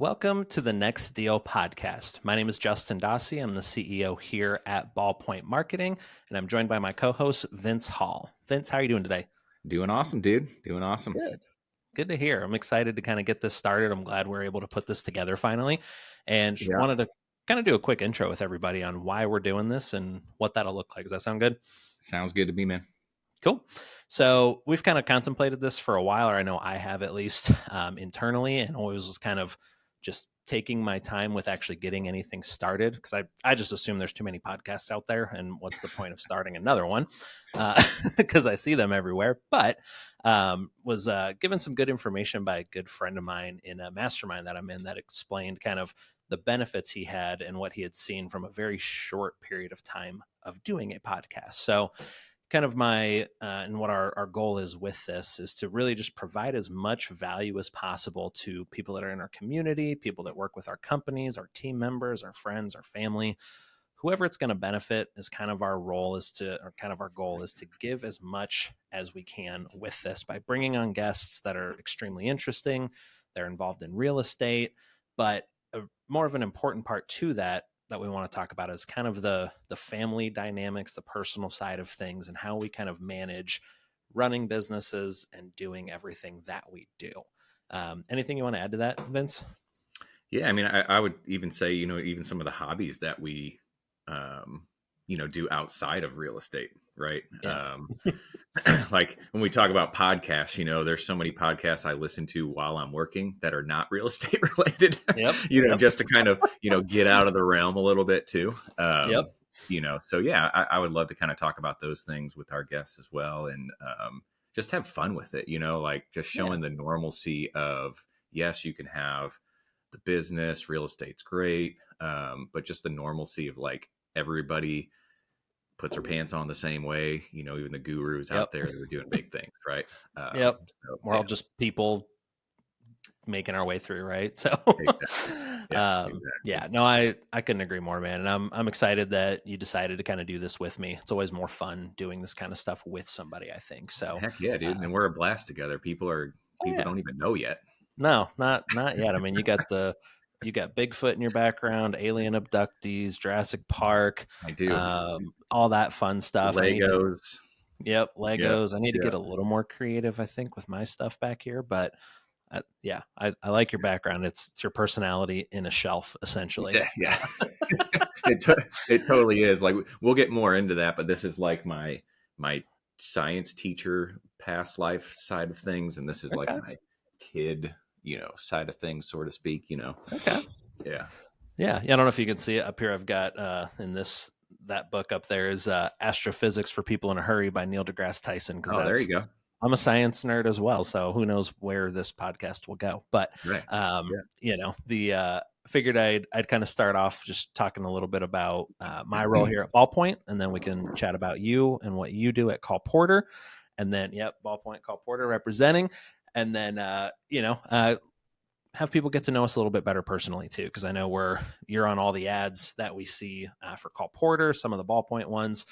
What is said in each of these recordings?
Welcome to the Next Deal podcast. My name is Justin Dossey. I'm the CEO here at Ballpoint Marketing, and I'm joined by my co-host, Vince Hall. Vince, how are you doing today? Doing awesome, dude. Doing awesome. Good to hear. I'm excited to kind of get this started. I'm glad we're able to put this together finally, and just Yeah. wanted to kind of do a quick intro with everybody on why we're doing this and what that'll look like. Does that sound good? Sounds good to me, man. Cool. So we've kind of contemplated this for a while, or I know I have at least internally, and always was kind of just taking my time with actually getting anything started because I just assume there's too many podcasts out there, and what's the point of starting another one? Because I see them everywhere. But was given some good information by a good friend of mine in a mastermind that I'm in that explained kind of the benefits he had and what he had seen from a very short period of time of doing a podcast. So kind of my and what our goal is with this is to really just provide as much value as possible to people that are in our community, people that work with our companies, our team members, our friends, our family, whoever it's going to benefit. Is kind of our role is to, or kind of our goal is to give as much as we can with this by bringing on guests that are extremely interesting. They're involved in real estate, but more of an important part to that we want to talk about is kind of the family dynamics, the personal side of things, and how we kind of manage running businesses and doing everything that we do. Anything you want to add to that, Vince? Yeah, I mean, I would even say, even some of the hobbies that we, do outside of real estate, right? Yeah. Like when we talk about podcasts, there's so many podcasts I listen to while I'm working that are not real estate related, Yep. just to kind of, get out of the realm a little bit too. Yep. So yeah, I would love to kind of talk about those things with our guests as well. And just have fun with it, like just showing the normalcy of, yes, you can have the business, real estate's great. But just the normalcy of like everybody puts their pants on the same way, even the gurus out there that are doing big things, right? Yep. So, We're all just people making our way through, right? So exactly. Exactly. yeah, no, I couldn't agree more, man. And I'm excited that you decided to kind of do this with me. It's always more fun doing this kind of stuff with somebody, I think. So Heck yeah, dude. And we're a blast together. People don't even know yet. No, not yet. I mean, you got Bigfoot in your background, alien abductees, Jurassic Park, I do. all that fun stuff. Legos. Legos. I need to Yeah. get a little more creative, I think, with my stuff back here. But I like your background. It's your personality in a shelf, essentially. Yeah. It totally is. Like we'll get more into that, but this is like my science teacher past life side of things, and this is like my kid, side of things, so to speak. Okay. Yeah. I don't know if you can see it up here. I've got in that book up there is Astrophysics for People in a Hurry by Neil deGrasse Tyson. Oh, there you go. I'm a science nerd as well, so who knows where this podcast will go. But Right. figured I'd kind of start off just talking a little bit about my role here at Ballpoint, and then we can chat about you and what you do at Call Porter, and then Ballpoint Call Porter representing, and then have people get to know us a little bit better personally too, because I know you're on all the ads that we see for Call Porter, some of the Ballpoint ones.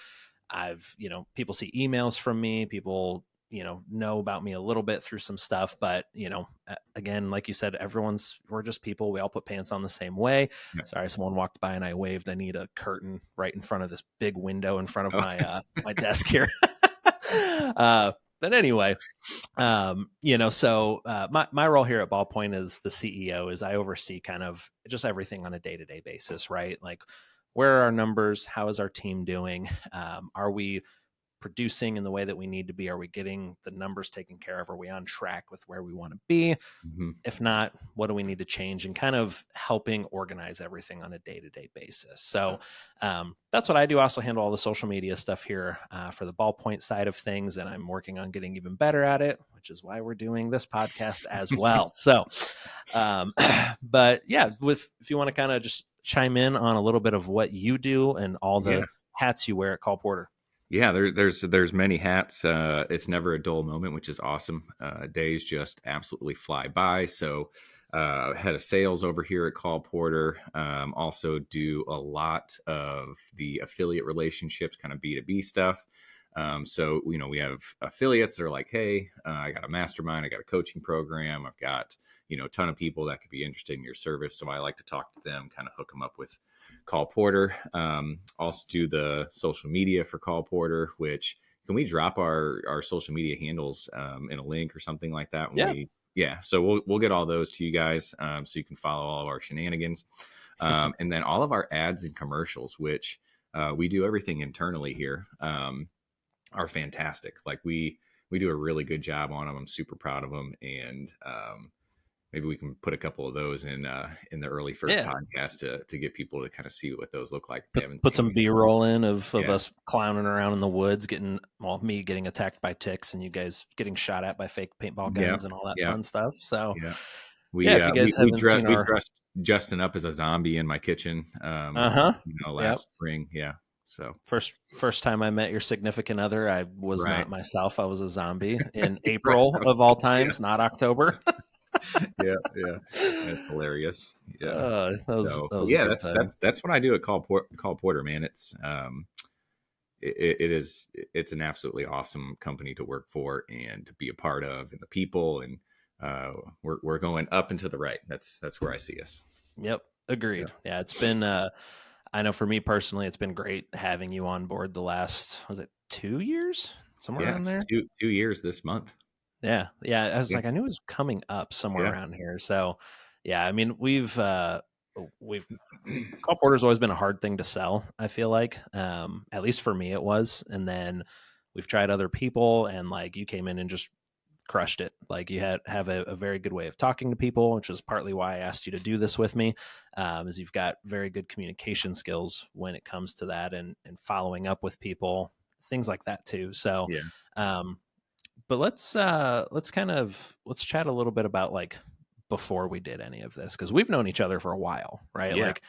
People see emails from me, people know about me a little bit through some stuff, but again, like you said, we're just people. We all put pants on the same way. Yeah. Sorry, someone walked by and I waved. I need a curtain right in front of this big window in front of my desk here. But anyway, so my role here at Ballpoint as the CEO is I oversee kind of just everything on a day-to-day basis, right? Like, where are our numbers? How is our team doing? Are we producing in the way that we need to be? Are we getting the numbers taken care of? Are we on track with where we want to be? Mm-hmm. If not, what do we need to change? And kind of helping organize everything on a day-to-day basis. So that's what I do. I also handle all the social media stuff here for the Ballpoint side of things, and I'm working on getting even better at it, which is why we're doing this podcast as well. So, but yeah, if you want to kind of just chime in on a little bit of what you do and all the hats you wear at Call Porter. Yeah, there's many hats. It's never a dull moment, which is awesome. Days just absolutely fly by. So head of sales over here at Call Porter. Also do a lot of the affiliate relationships, kind of B2B stuff. So, we have affiliates that are like, hey, I got a mastermind, I got a coaching program, I've got, a ton of people that could be interested in your service. So I like to talk to them, kind of hook them up with Call Porter. Also do the social media for Call Porter, which can we drop our social media handles in a link or something like that when Yeah. we yeah, so we'll get all those to you guys, so you can follow all of our shenanigans, and then all of our ads and commercials, which we do everything internally here, are fantastic. Like we do a really good job on them. I'm super proud of them, and maybe we can put a couple of those in the early first Yeah. podcast to get people to kind of see what those look like if they haven't Put seen some them yet. B-roll in of Yeah, us clowning around in the woods, me getting attacked by ticks and you guys getting shot at by fake paintball yeah, guns and all that yeah, fun stuff. So yeah. yeah, We if you guys haven't seen we our, dressed Justin up as a zombie in my kitchen, uh-huh. Yep. last spring. Yeah. So First time I met your significant other, I was right. not myself. I was a zombie in Right. April of all Yeah. times, not October. Yeah. Yeah. That's hilarious. Yeah. So, That but was a yeah, good time. that's what I do at Call Porter, man. It is it's an absolutely awesome company to work for and to be a part of, and the people, and we're going up and to the right. That's where I see us. Yep. Yeah. Agreed. Yeah. It's been, I know for me personally, it's been great having you on board the last, was it 2 years? Somewhere Yeah. around It's there. 2 years this month. Yeah. Yeah. I was Yeah. like, I knew it was coming up somewhere Yeah. around here. So yeah, I mean, we've call porter's always been a hard thing to sell, I feel like. At least for me it was. And then we've tried other people and like you came in and just crushed it. Like you have a very good way of talking to people, which is partly why I asked you to do this with me. Is you've got very good communication skills when it comes to that and following up with people, things like that too. So Yeah. um but let's chat a little bit about like before we did any of this, because we've known each other for a while, right? Yeah. Like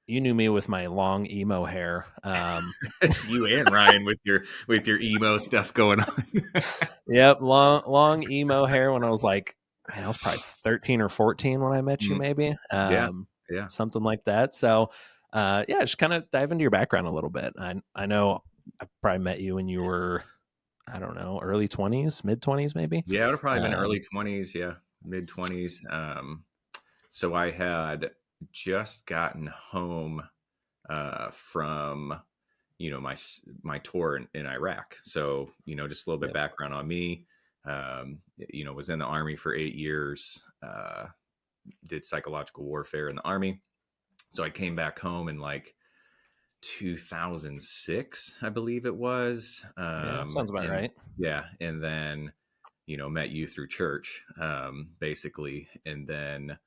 you knew me with my long emo hair. You and Ryan with your emo stuff going on. Yep, long emo hair when I was like, man, I was probably 13 or 14 when I met you, Mm, maybe. yeah. Yeah. Something like that. So yeah, just kind of dive into your background a little bit. I know I probably met you when you were, I don't know, early 20s, mid 20s maybe. Yeah, it would have probably been Um, early 20s, yeah, mid 20s. So I had just gotten home from my tour in Iraq. So just a little bit yep, background on me. Was in the army for 8 years. Did psychological warfare in the army. So I came back home in like 2006, I believe it was. yeah, sounds about And right. yeah, and then met you through church, basically, and then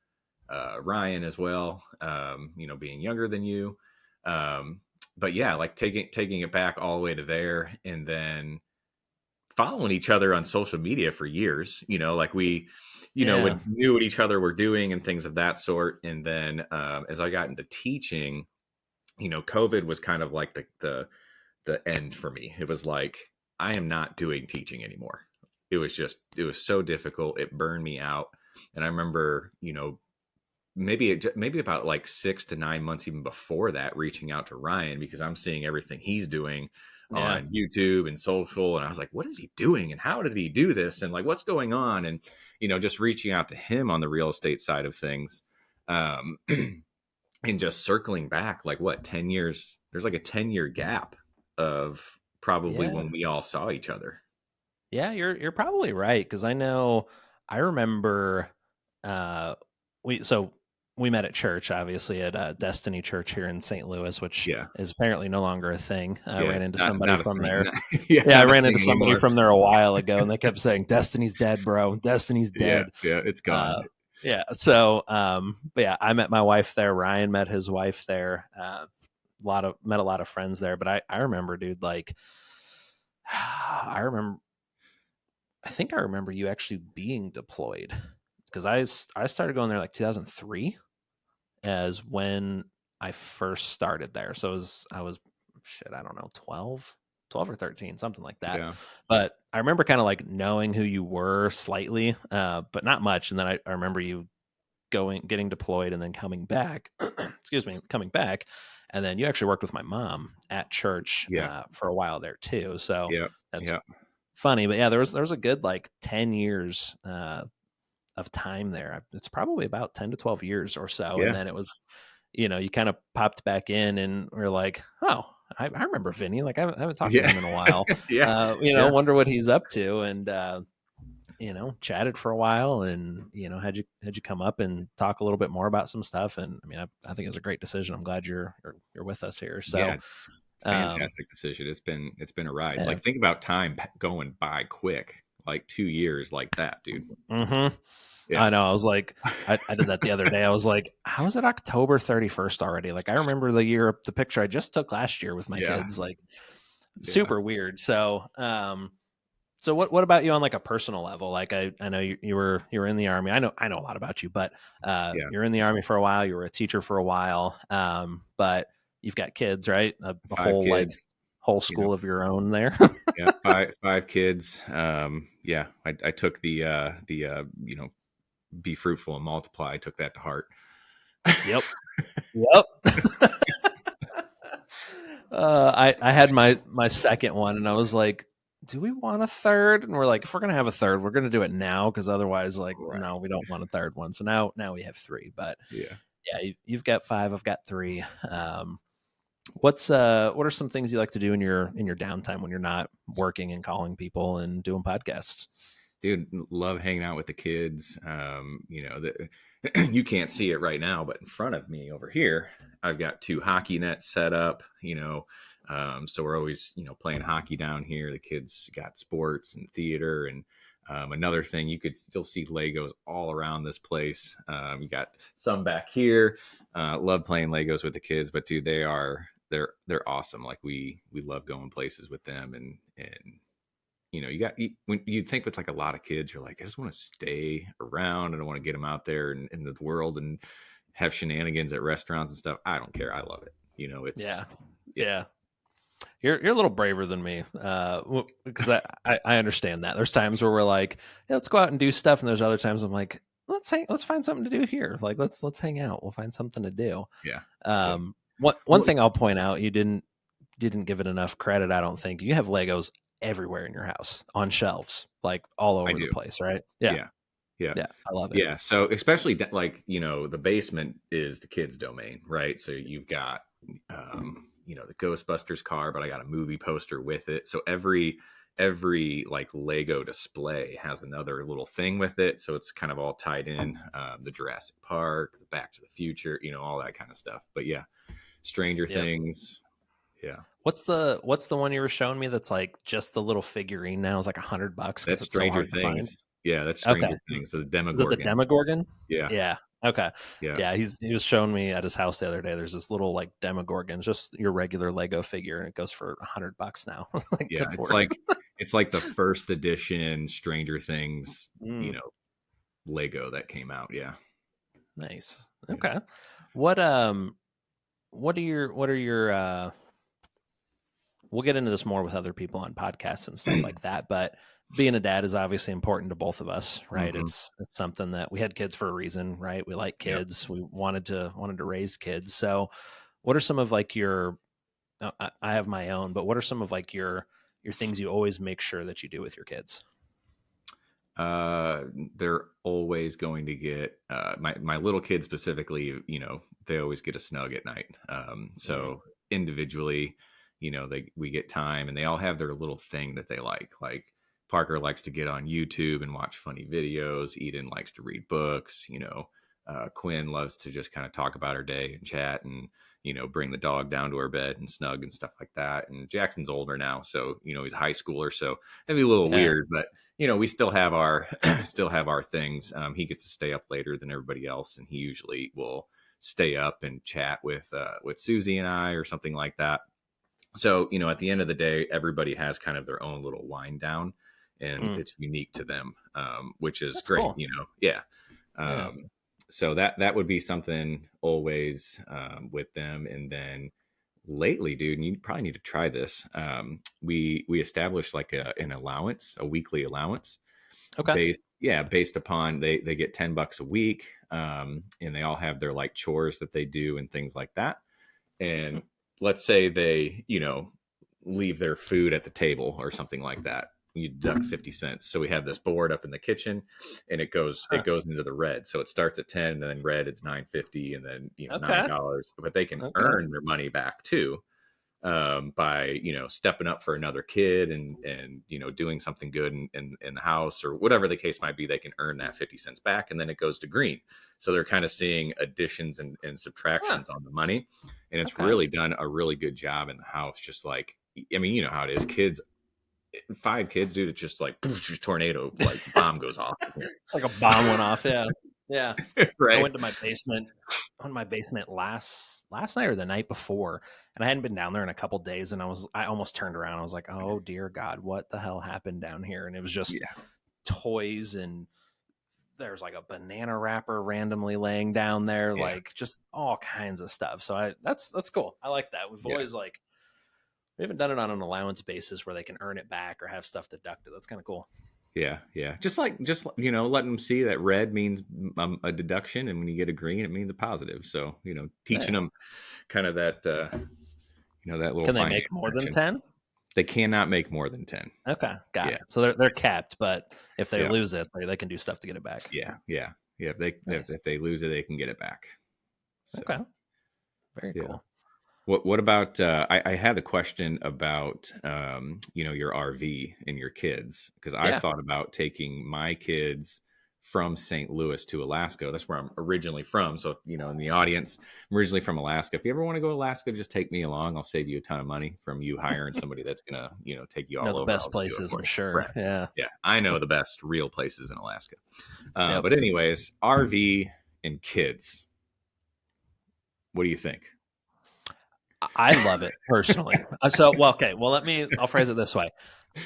Ryan as well. Being younger than you, but yeah, like taking it back all the way to there, and then following each other on social media for years. Like we, Yeah, would knew what each other were doing and things of that sort. And then as I got into teaching, COVID was kind of like the end for me. It was like I am not doing teaching anymore. It was so difficult. It burned me out. And I remember, maybe about like 6 to 9 months even before that, reaching out to Ryan because I'm seeing everything he's doing yeah, on YouTube and social, and I was like, what is he doing and how did he do this and like what's going on, and just reaching out to him on the real estate side of things, um, and just circling back like what 10 years. There's like a 10-year gap of probably yeah, when we all saw each other. yeah. You're probably right because I remember uh, so we met at church, obviously at Destiny Church here in St. Louis, which Yeah, is apparently no longer a thing. I yeah, ran it's into not somebody not a from thing. there. Yeah, Yeah, I not a ran thing into somebody anymore. from there a while ago, and they kept saying Destiny's dead, bro. Destiny's Yeah, dead. yeah, it's gone. Yeah. So, but yeah, I met my wife there. Ryan met his wife there. Met a lot of friends there. But I remember, dude, like, I remember. I think I remember you actually being deployed because I started going there like 2003 as when I first started there. So I was shit, I don't know, 12 or 13, something like that. Yeah, But I remember kind of like knowing who you were slightly, but not much. And then I remember you getting deployed and then coming back, excuse me, coming back. And then you actually worked with my mom at church yeah, for a while there too. So yeah, that's yeah, funny. But yeah, there was a good like 10 years of time there. It's probably about 10 to 12 years or so. And Yeah. then it was, you kind of popped back in and we're like, oh, I remember Vinny. Like I haven't talked to Yeah. him in a while. Yeah. Yeah. Wonder what he's up to. And, chatted for a while and, had you come up and talk a little bit more about some stuff. And I mean, I think it was a great decision. I'm glad you're with us here. So, Yeah. um, Fantastic decision. It's been a ride. yeah. Like, think about time going by quick. Like 2 years like that, dude. Mm-hmm. Yeah. I know. I was like, I did that the other day. I was like, how is it October 31st already? Like, I remember the picture I just took last year with my Yeah. kids, like Yeah. super weird. So what about you on like a personal level? Like I know you were in the Army. I know a lot about you, but Yeah. you're in the Army for a while. You were a teacher for a while. But you've got kids, right? A Five whole like kids, whole you know. school of your own there. Yeah. Five kids. Yeah. I took be fruitful and multiply. I took that to heart. Yep. Yep. I had my second one, and I was like, "Do we want a third?" And we're like, "If we're gonna have a third, we're gonna do it now, because otherwise, like, Right. no, we don't want a third one." So now we have three. But Yeah. yeah, you've got five. I've got three. What are some things you like to do in your downtime when you're not working and calling people and doing podcasts? Dude, love hanging out with the kids. You can't see it right now, but in front of me over here, I've got two hockey nets set up. So we're always playing hockey down here. The kids got sports and theater, and another thing, you could still see Legos all around this place. You got some back here. Love playing Legos with the kids, but dude, they're awesome. Like we love going places with them, and when you think with like a lot of kids, you're like, I just want to stay around. I don't want to get them out there in the world and have shenanigans at restaurants and stuff. I don't care. I love it. It's Yeah, yeah, yeah. You're a little braver than me, because I understand that. There's times where we're like, yeah, let's go out and do stuff, and there's other times I'm like, let's find something to do here. Like let's hang out. We'll find something to do. yeah, yeah. One Well, thing I'll point out, you didn't give it enough credit. I don't think you have Legos everywhere in your house on shelves, like all I over the do. place, right? Yeah, Yeah, yeah, yeah, I love it. yeah. So especially like the basement is the kids' domain, right? So you've got the Ghostbusters car, but I got a movie poster with it. So every like Lego display has another little thing with it, so it's kind of all tied in. The Jurassic Park, the Back to the Future, all that kind of stuff. But yeah, Stranger Yep. Things. Yeah, What's the one you were showing me that's like just the little figurine now is like $100 because that's it's so Stranger hard to find? Things. Yeah, that's Okay. Stranger Things. So the Is it the Demogorgon. Demogorgon? Yeah, Yeah. Okay. yeah, Yeah, he was showing me at his house the other day. There's this little like Demogorgon, just your regular Lego figure, and it goes for $100 now. Like, yeah. good It's for it. like it's like the first edition Stranger Things, Mm, Lego that came out. Yeah, nice. yeah. Okay. What um what are your we'll get into this more with other people on podcasts and stuff like that, but being a dad is obviously important to both of us, right? Hmm. It's something that we had kids for a reason, right? We like Yep. kids. We wanted to raise kids. So, what are some of like your I have my own, but what are some of like your things you always make sure that you do with your kids? Uh, they're always going to get my little kids specifically. They always get a snug at night. Mm, So individually, we get time, and they all have their little thing that they like. Like Parker likes to get on YouTube and watch funny videos. Eden likes to read books. Quinn loves to just kind of talk about her day and chat, and bring the dog down to her bed and snug and stuff like that. And Jackson's older now, so he's a high schooler, so it'd be a little yeah. weird, but we still have our still have our things. He gets to stay up later than everybody else, and he usually will stay up and chat with Susie and I or something like that. So at the end of the day, everybody has kind of their own little wind down, and Mm, it's unique to them, which is that's great. cool. Yeah. Yeah. So that would be something always with them. And then lately, dude, and you probably need to try this. We established like an allowance, a weekly allowance Okay. based upon they get $10 a week, and they all have their like chores that they do and things like that. And let's say they leave their food at the table or something like that. you deduct 50 cents. So we have this board up in the kitchen, and Huh. it goes into the red. So it starts at 10, and then red it's 9.50, and then Okay. $9. But they can Okay. earn their money back too, by stepping up for another kid, and doing something good in the house, or whatever the case might be. They can earn that 50 cents back, and then it goes to green. So they're kind of seeing additions and Huh. subtractions on the money, and it's Okay. really done a really good job in the house. Just like, I mean, you know how it is, kids, 5 kids, dude. It's just like tornado, like bomb goes off in It's like a bomb went off. Yeah. Yeah. here. I Right. went to my basement last night or the night before, and I hadn't been down there in a couple days, and I almost turned around. I was like, "Oh dear God, what the hell happened down here?" And it was just Yeah. toys, and there's like a banana wrapper randomly laying down there, Yeah. like just all kinds of stuff. So that's cool. I like that. We've Yeah. always like we haven't done it on an allowance basis where they can earn it back or have stuff deducted. That's kind of cool. Yeah, yeah. Just letting them see that red means a deduction, and when you get a green, it means a positive. So teaching Yeah. them kind of that that little Can they finance make more than section. 10? They cannot make more than 10. Okay, got Yeah, it. So they're capped, but if they yeah, lose it, they can do stuff to get it back. yeah, yeah, yeah. If they Nice. if they lose it, they can get it back. So Okay, very yeah. cool. What about I had a question about your RV and your kids, because I've Yeah. thought about taking my kids from St. Louis to Alaska. That's where I'm originally from. So in the audience, I'm originally from Alaska. If you ever want to go to Alaska, just take me along. I'll save you a ton of money from you hiring somebody that's gonna take you Know all the over. I'll best just do it places, for I'm you. sure. Right. Yeah. Yeah, I know the best real places in Alaska. Yep. But anyways, RV and kids. What do you think? I love it personally. Okay. Well, I'll phrase it this way.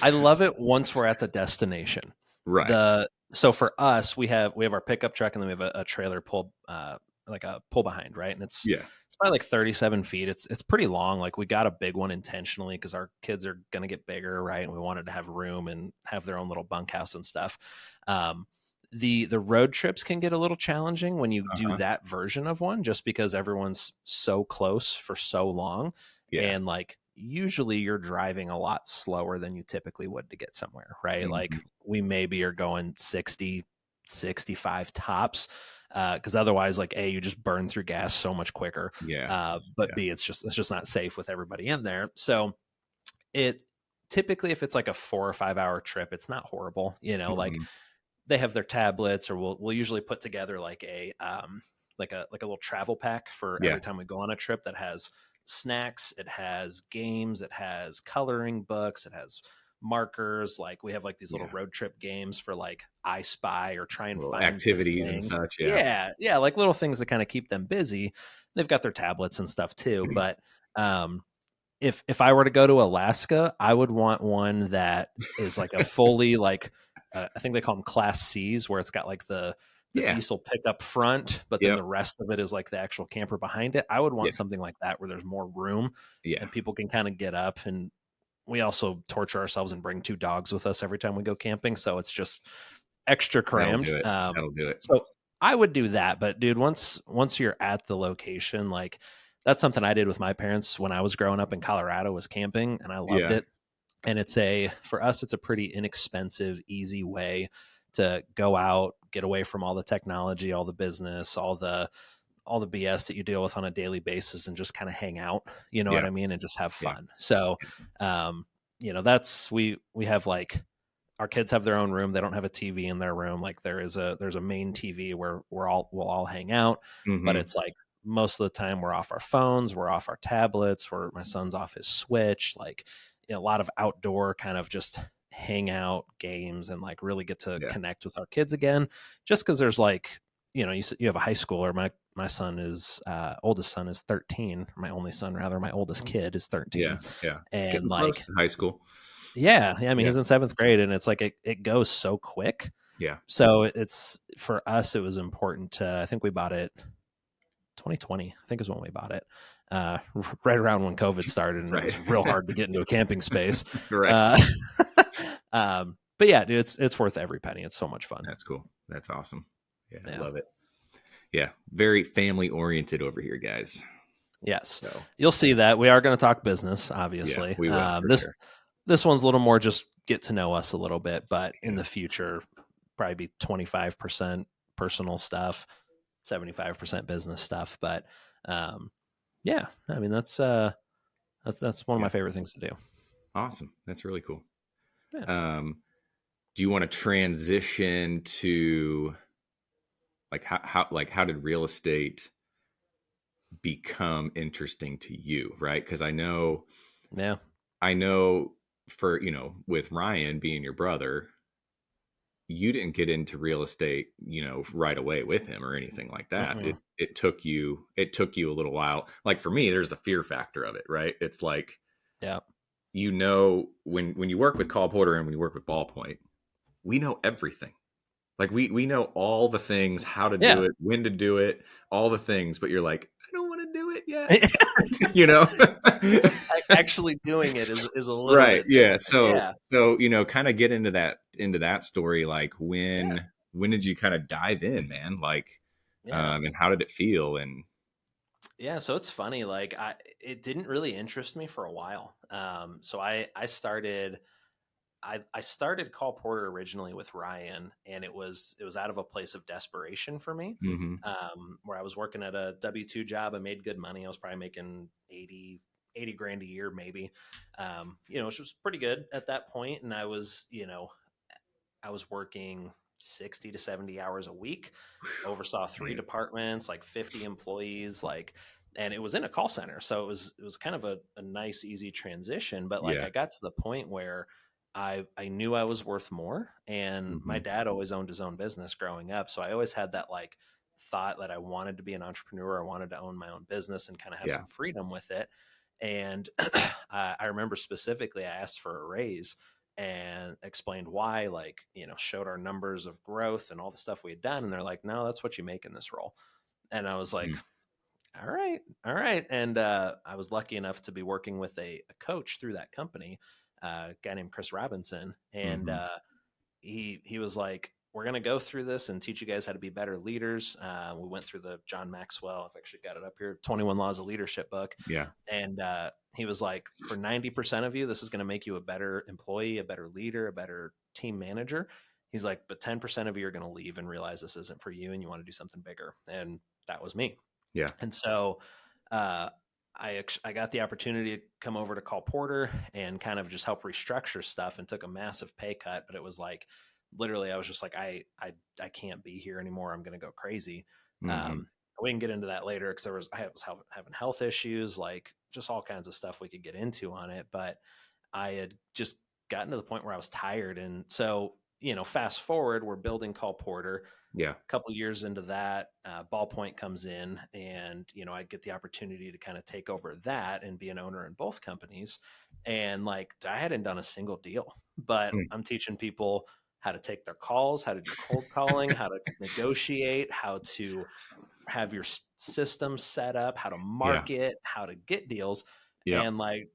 I love it once we're at the destination. Right. So for us, we have our pickup truck, and then we have a trailer pull, like a pull behind, right? And Yeah. it's probably like 37 feet. It's pretty long. Like we got a big one intentionally because our kids are gonna get bigger, right? And we wanted to have room and have their own little bunkhouse and stuff. Um, the road trips can get a little challenging when you do Uh-huh. that version of one, just because everyone's so close for so long, Yeah. and like usually you're driving a lot slower than you typically would to get somewhere, right? Like Mhm. we maybe are going 60, 65 tops, because otherwise, like A, you just burn through gas so much quicker, Yeah. but Yeah. B, it's just not safe with everybody in there. So it typically, if it's like a 4 or 5 hour trip, it's not horrible, like Mhm. they have their tablets, or we'll usually put together like a little travel pack for Yeah. every time we go on a trip that has snacks, it has games, it has coloring books, it has markers. Like we have like these little Yeah. road trip games for like I Spy or try and Little find this activities and thing. such. Yeah. Yeah, yeah, like little things that kind of keep them busy. They've got their tablets and stuff too, but um if I were to go to Alaska, I would want one that is like a fully like I think they call them Class C's, where it's got like the Yeah. diesel pickup front, but then Yep. the rest of it is like the actual camper behind it. I would Yeah. want something like that where there's more room Yeah. and people can kind of get up. And we also torture ourselves and bring 2 dogs with us every time we go camping, so it's just extra That'll crammed. do it. That'll do it. So I would do that, but dude, once you're at the location, like that's something I did with my parents when I was growing up in Colorado, was camping, and I loved Yeah. it. And for us, it's a pretty inexpensive, easy way to go out, get away from all the technology, all the business, all the BS that you deal with on a daily basis, and just kind of hang out, you know what Yeah. I mean, and just have Yeah. fun. So, that's we have like our kids have their own room. They don't have a TV in their room. Like there's a main TV where we'll all hang out, but Mhm. it's like most of the time we're off our phones, we're off our tablets, where my son's off his Switch, like a lot of outdoor kind of just hang out games, and like really get to Yeah. connect with our kids again. Just because there's like you have a high schooler. My son is oldest son is 13. My only son, rather, my oldest kid is 13, Yeah. Yeah. and Getting close like to high school. yeah, I mean, Yeah. he's in 7th grade, and it's like it goes so quick. Yeah. So it's for us, it was important to. I think we bought it 2020. I think is when we bought it. Right around when COVID started, and it Right. was real hard to get into a camping space. Correct. Uh, but yeah, dude, it's worth every penny. It's so much fun. That's cool. That's awesome. Yeah. I Yeah. love it. Yeah. Very family oriented over here, guys. Yes, So you'll see that we are going to talk business. yeah, Obviously, we will for this sure. This one's a little more just get to know us a little bit, but in Yeah. the future, probably be 25% personal stuff, 75% business stuff. But yeah, I mean that's one of my Yeah. favorite things to do. Awesome. That's really cool. Yeah. Um, do you want to transition to like how did real estate become interesting to you, right? Because Yeah. I know for with Ryan being your brother, you didn't get into real estate, right away with him or anything like that. Mm-mm. It took you a little while. Like for me, there's the fear factor of it, right? It's like Yeah. when you work with Call Porter and when you work with Ballpoint, we know everything. Like we know all the things, how to do Yeah. it, when to do it, all the things, but you're like, I don't want to do it yet. you know? Actually doing it is a little Right. bit Yeah. different. So Yeah. so kind of get into that story. Like Yeah. when did you kind of dive in, man? Like, Yeah. and how did it feel? And Yeah, so it's funny. Like it didn't really interest me for a while. So I started Call Porter originally with Ryan, and it was out of a place of desperation for me, hmm where I was working at a W-2 job. I made good money. I was probably making 80 grand a year, maybe, which was pretty good at that point. And I was working 60 to 70 hours a week, oversaw three man, departments, like 50 employees, and it was in a call center. So it was kind of a nice, easy transition. But like yeah. I got to the point where I knew I was worth more. And my hmm dad always owned his own business growing up. So I always had that like thought that I wanted to be an entrepreneur. I wanted to own my own business and kind of have Yeah. some freedom with it. And I remember specifically I asked for a raise and explained why, like, showed our numbers of growth and all the stuff we had done. And they're like, no, that's what you make in this role. And I was like, Mm. all right, all right. And I was lucky enough to be working with a coach through that company, a guy named Chris Robinson. And hmm he was like, we're going to go through this and teach you guys how to be better leaders. We went through the John Maxwell, I've actually got it up here, 21 Laws of Leadership book. Yeah. And he was like, for 90% of you, this is going to make you a better employee, a better leader, a better team manager. He's like, but 10% of you are going to leave and realize this isn't for you and you want to do something bigger. And that was me. Yeah. And so uh, I got the opportunity to come over to Call Porter and kind of just help restructure stuff, and took a massive pay cut. But it was like literally, I was just like, I can't be here anymore. I'm going to go crazy. hmm We can get into that later because I was having health issues, like just all kinds of stuff we could get into on it. But I had just gotten to the point where I was tired, and so fast forward, we're building Call Porter. Yeah. Couple years into that, Ballpoint comes in, and I get the opportunity to kind of take over that and be an owner in both companies. And like I hadn't done a single deal, but Mm. I'm teaching people how to take their calls, how to do cold calling, how to negotiate, how to have your system set up, how to Yeah. market, how to get deals. Yeah. And like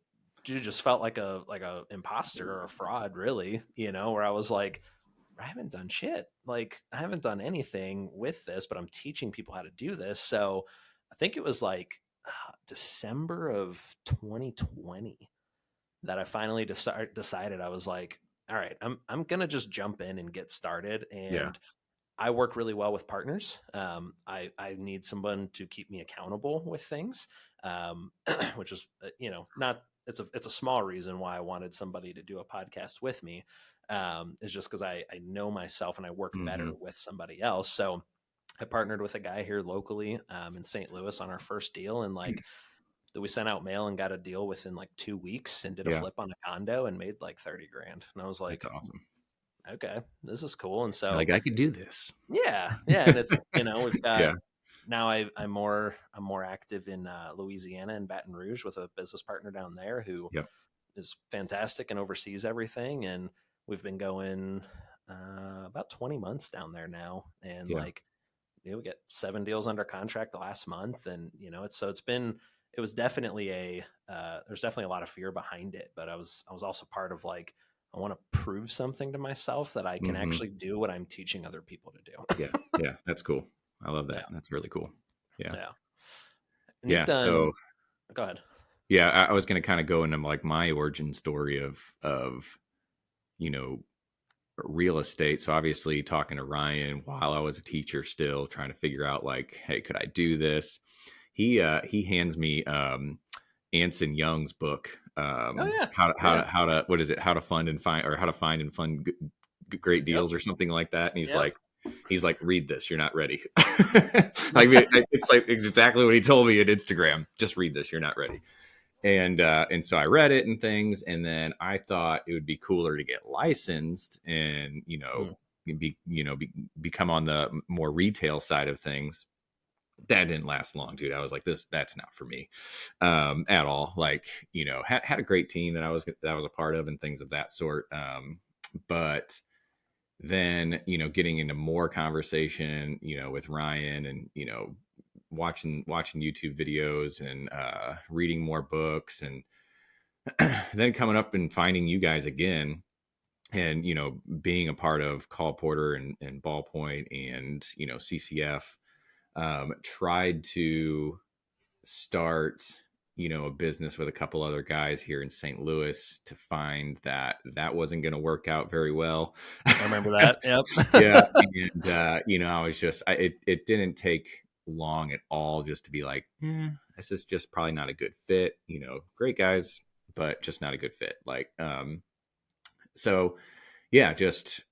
you just felt like a imposter or a fraud, really, where I was like, I haven't done shit. Like I haven't done anything with this, but I'm teaching people how to do this. So I think it was like December of 2020 that I finally decided. I was like, all right, I'm gonna just jump in and get started. Yeah. And I work really well with partners. I need someone to keep me accountable with things, which is not it's a small reason why I wanted somebody to do a podcast with me. Is just because I know myself and I work better hmm with somebody else. So I partnered with a guy here locally in St. Louis on our first deal, and like we sent out mail and got a deal within like 2 weeks, and did a Yeah. flip on a condo and made like 30 grand. And I was That's like, awesome. okay, this is cool. And You're so like, I could do this. yeah, yeah, and it's we've got Yeah. now I'm more active in Louisiana and Baton Rouge with a business partner down there who Yep. is fantastic and oversees everything. And we've been going about 20 months down there now, and Yeah. like we get 7 deals under contract the last month. And it was definitely there's definitely a lot of fear behind it, but I was also part of like I want to prove something to myself that I can hmm actually do what I'm teaching other people to Yeah. do. Yeah. That's cool. I love that. Yeah, That's really cool. Yeah. yeah. And you've Yeah. done. So Go ahead. Yeah, I was going to kind of go into like my origin story of you know real estate. So obviously talking to Ryan while I was a teacher, still trying to figure out like, hey, could I do this? He hands me Anson Young's book, Oh yeah, yeah, how to what is it, how to fund and find, or how to find and fund great yep, deals or something like that. And yep. he's like, read this, you're not ready. It's like it's exactly what he told me at Instagram. Just read this, you're not ready. And so I read it and things, and then I thought it would be cooler to get licensed and Mm. become on the more retail side of things. That didn't last long, dude. I was like, that's not for me at all. Like, had a great team that I was a part of and things of that sort. But then, getting into more conversation, with Ryan, and, watching YouTube videos, and reading more books, and then coming up and finding you guys again, and, being a part of Call Porter and Ballpoint and, CCF, tried to start, a business with a couple other guys here in St. Louis, to find that wasn't going to work out very well. I remember that. Yeah. Yep. And, I was just, it didn't take long at all just to be like, this is just probably not a good fit, great guys, but just not a good fit. Like, so yeah, just,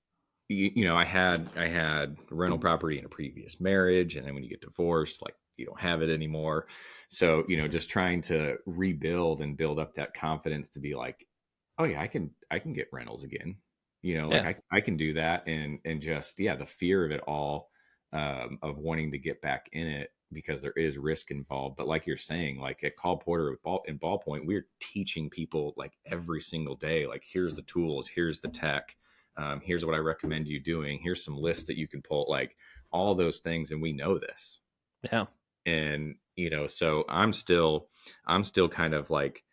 I had rental property in a previous marriage, and then when you get divorced, like, you don't have it anymore. So, just trying to rebuild and build up that confidence to be like, oh yeah, I can get rentals again. Like, Yeah. I can do that. And just, yeah, the fear of it all, of wanting to get back in it, because there is risk involved. But like you're saying, like at Call Porter and Ballpoint, we're teaching people like every single day, like, here's the tools, here's the tech, here's what I recommend you doing, here's some lists that you can pull, like all those things. And we know this. Yeah. And, so I'm still kind of like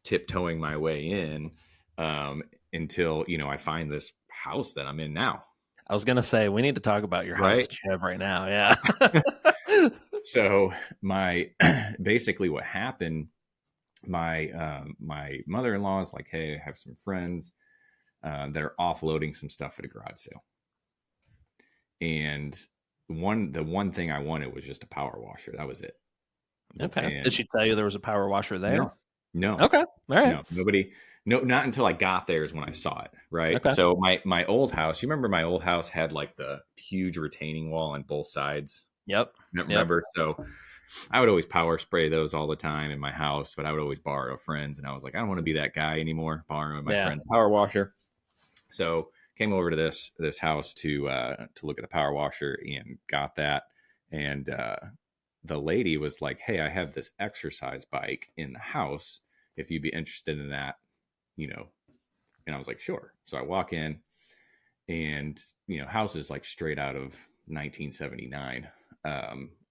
tiptoeing my way in, until, I find this house that I'm in now. I was gonna say we need to talk about your house Right. that you have right now. Yeah. So my basically what happened, my mother-in-law is like, hey, I have some friends that are offloading some stuff at a garage sale. And the one thing I wanted was just a power washer. That was it. Okay. Did And she tell you there was a power washer there? no, no, Okay. All right. no, nobody, no, not until I got there is when I saw it. Right. Okay. So my old house, you remember my old house had like the huge retaining wall on both sides. Yep. Yep. Remember? So I would always power spray those all the time in my house, but I would always borrow friends. And I was like, I don't want to be that guy anymore, borrowing my Yeah. friend's power washer. So came over to this house to look at the power washer, and got that. And the lady was like, hey, I have this exercise bike in the house, if you'd be interested in that, you know. And I was like, sure. So I walk in, and, house is like straight out of 1979,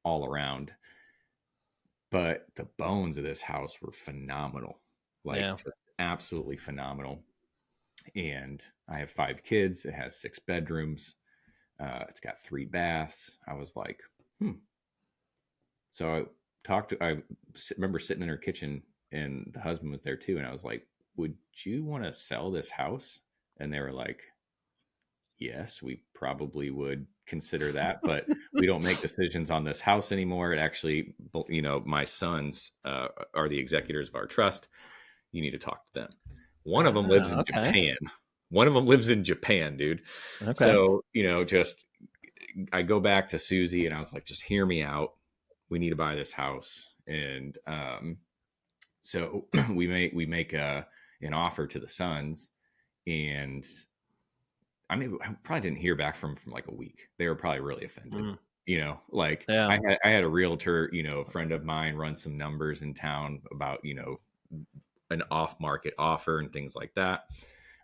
all around. But the bones of this house were phenomenal, like Yeah. just absolutely phenomenal. And I have 5 kids. It has 6 bedrooms. It's got 3 baths. I was like, hmm. So I remember sitting in her kitchen, and the husband was there too. And I was like, would you want to sell this house? And they were like, yes, we probably would consider that, but we don't make decisions on this house anymore. It actually, my sons are the executors of our trust. You need to talk to them. One of them lives in Okay. Japan. One of them lives in Japan, dude. Okay. So, just I go back to Susie, and I was like, just hear me out. We need to buy this house. And so we make an offer to the sons. And I mean, I probably didn't hear back from like a week. They were probably really offended. Mm. Like Yeah. I had a realtor, a friend of mine, run some numbers in town about, an off market offer and things like that.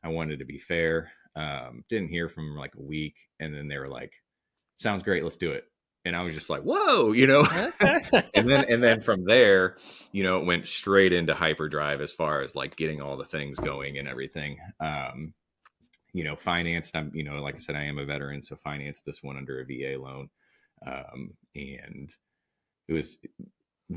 I wanted to be fair. Didn't hear from like a week. And then they were like, sounds great, let's do it. And I was just like, whoa, Okay. and then from there, it went straight into hyperdrive as far as like getting all the things going and everything. Financed. I'm, like I said, I am a veteran, so financed this one under a VA loan. And it was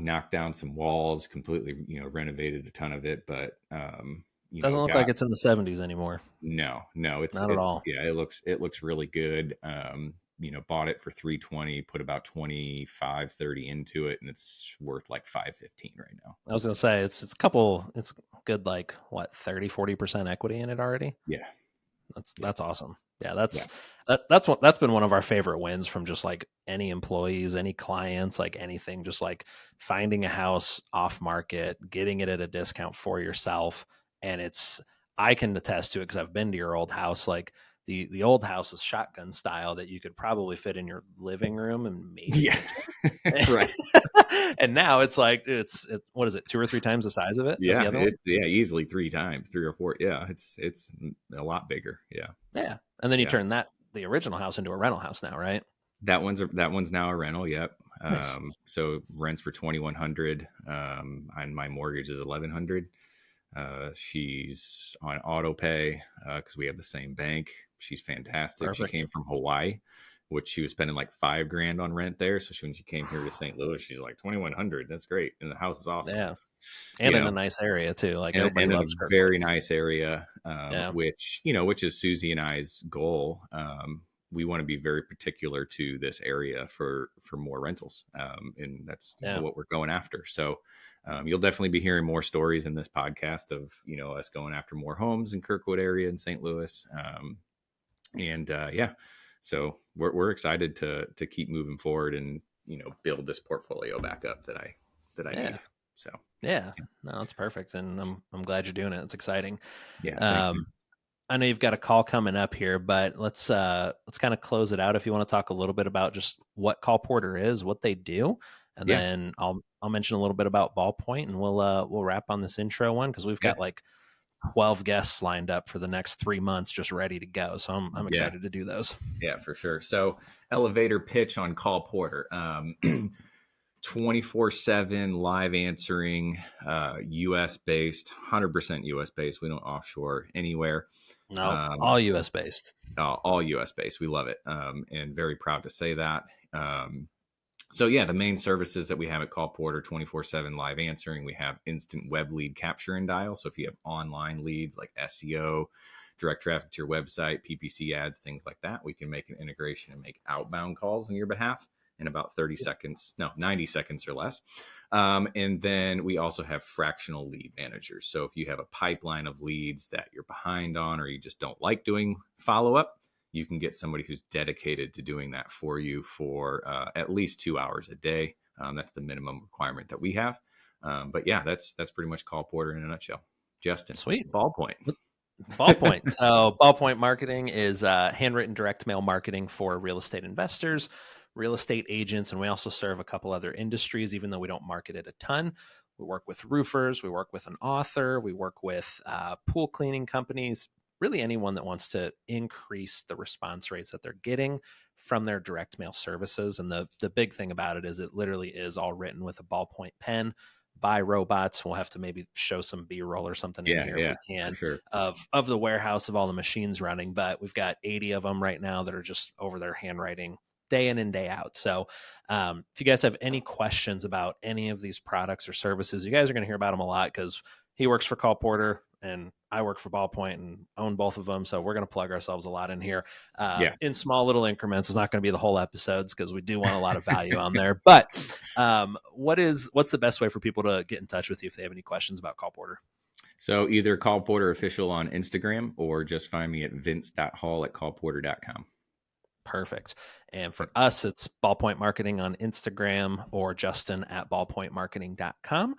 knocked down some walls, completely, renovated a ton of it, but Doesn't look like got it's in the 70s anymore. no, Not at it's all. yeah, it looks really good. Bought it for 320, put about 25-30 into it, and it's worth like 515 right now. I was gonna say it's good, like what, 30-40% equity in it already. Yeah, yeah, That's awesome. Yeah, yeah, that's been one of our favorite wins from just like any employees, any clients, like anything, just like finding a house off market, getting it at a discount for yourself. And I can attest to it because I've been to your old house. Like the old house is shotgun style that you could probably fit in your living room and maybe yeah. kitchen. Right. And now it's like what is it, two or three times the size of the Yeah, other one? easily three or four. Yeah, it's a lot bigger. Yeah, Yeah. And then you yeah. turn the original house into a rental house now, right? That one's now a rental. Yep. Nice. So rents for 2,100. And my mortgage is 1,100. She's on auto pay because we have the same bank. She's fantastic. She Perfect. came from Hawaii, which she was spending like 5 grand on rent there. So when she came here to St. Louis, she's like 2,100. That's great, and the house is awesome. Yeah. And You in a know, nice area too. Like everybody and in a loves Kirkwood. very nice area, Yeah. which is Susie and I's goal. We want to be very particular to this area for more rentals, and that's Yeah. what we're going after. So you'll definitely be hearing more stories in this podcast of us going after more homes in Kirkwood area in St. Louis, and yeah, so we're excited to keep moving forward and build this portfolio back up that I Yeah. need. So Yeah. No, it's perfect. And I'm glad you're doing it. It's exciting. yeah, thanks, man. Um, I know you've got a call coming up here, but let's kind of close it out if you want to talk a little bit about just what Call Porter is, what they do, and Yeah. then I'll mention a little bit about Ballpoint, and we'll wrap on this intro one because we've Yeah. got like 12 guests lined up for the next 3 months just ready to go. So I'm Yeah. excited to do those. Yeah, for sure. So, elevator pitch on Call Porter. 24/7 live answering, US based, 100% US based. We don't offshore anywhere. No, Um, all US based. all US based. We love it. And very proud to say that. So yeah, the main services that we have at Call Porter: 24/7 live answering. We have instant web lead capture and dial. So if you have online leads like SEO, direct traffic to your website, PPC ads, things like that, we can make an integration and make outbound calls on your behalf in about 30 seconds, no, 90 seconds or less. And then we also have fractional lead managers. So if you have a pipeline of leads that you're behind on, or you just don't like doing follow up, you can get somebody who's dedicated to doing that for you for at least 2 hours a day. That's the minimum requirement that we have. But yeah, that's pretty much Call Porter in a nutshell. Justin, Sweet. Ballpoint. Ballpoint. So Ballpoint Marketing is handwritten direct mail marketing for real estate investors, real estate agents, and we also serve a couple other industries, even though we don't market it a ton. We work with roofers, we work with an author, we work with pool cleaning companies, really anyone that wants to increase the response rates that they're getting from their direct mail services. And the big thing about it is it literally is all written with a ballpoint pen by robots. We'll have to maybe show some B-roll or something in Yeah, here if yeah, we for can sure. of the warehouse of all the machines running, but we've got 80 of them right now that are just over their handwriting day in and day out. So if you guys have any questions about any of these products or services, you guys are going to hear about them a lot because he works for Call Porter and I work for Ballpoint and own both of them. So we're going to plug ourselves a lot in here Yeah. in small little increments. It's not going to be the whole episodes because we do want a lot of value on there. But what's the best way for people to get in touch with you if they have any questions about Call Porter? So either Call Porter Official on Instagram or just find me at vince.hall@callporter.com. Perfect. And for us, it's Ballpoint Marketing on Instagram or Justin at ballpointmarketing.com.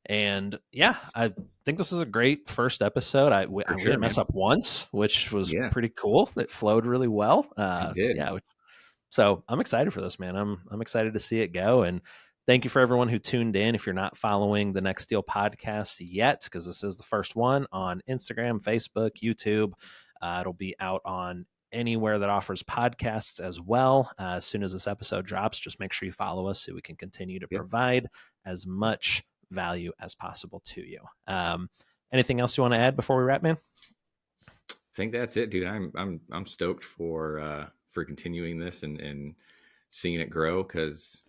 And yeah, I think this is a great first episode. We For sure, didn't mess man. up once, which was Yeah, pretty cool. It flowed really well. it did. Yeah. So I'm excited for this, man. I'm excited to see it go. And thank you for everyone who tuned in. If you're not following the Next Deal podcast yet, because this is the first one on Instagram, Facebook, YouTube, it'll be out on anywhere that offers podcasts as well. As soon as this episode drops, just make sure you follow us so we can continue to Yep. provide as much value as possible to you. Anything else you want to add before we wrap, man? I think that's it, dude. I'm stoked for continuing this and seeing it grow because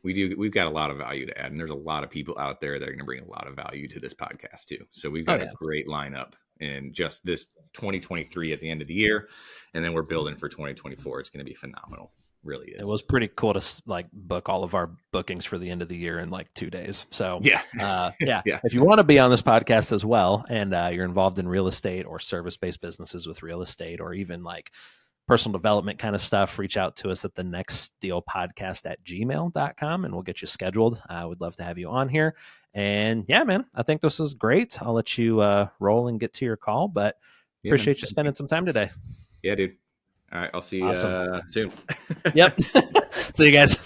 We've got a lot of value to add, and there's a lot of people out there that are going to bring a lot of value to this podcast too. So we've Oh got a yeah. great lineup in just this 2023 at the end of the year, and then we're building for 2024. It's going to be phenomenal, really It is. was pretty cool to like book all of our bookings for the end of the year in like 2 days. So, Yeah, yeah, yeah, if you want to be on this podcast as well, and you're involved in real estate or service-based businesses with real estate, or even like personal development kind of stuff, reach out to us at the next deal podcast at gmail.com and we'll get you scheduled. I would love to have you on here. And yeah, man, I think this is great. I'll let you roll and get to your call, but yeah, man. appreciate you Thank you. spending some time today. Yeah, dude. All right, I'll see you Awesome. soon. Yep. See you guys.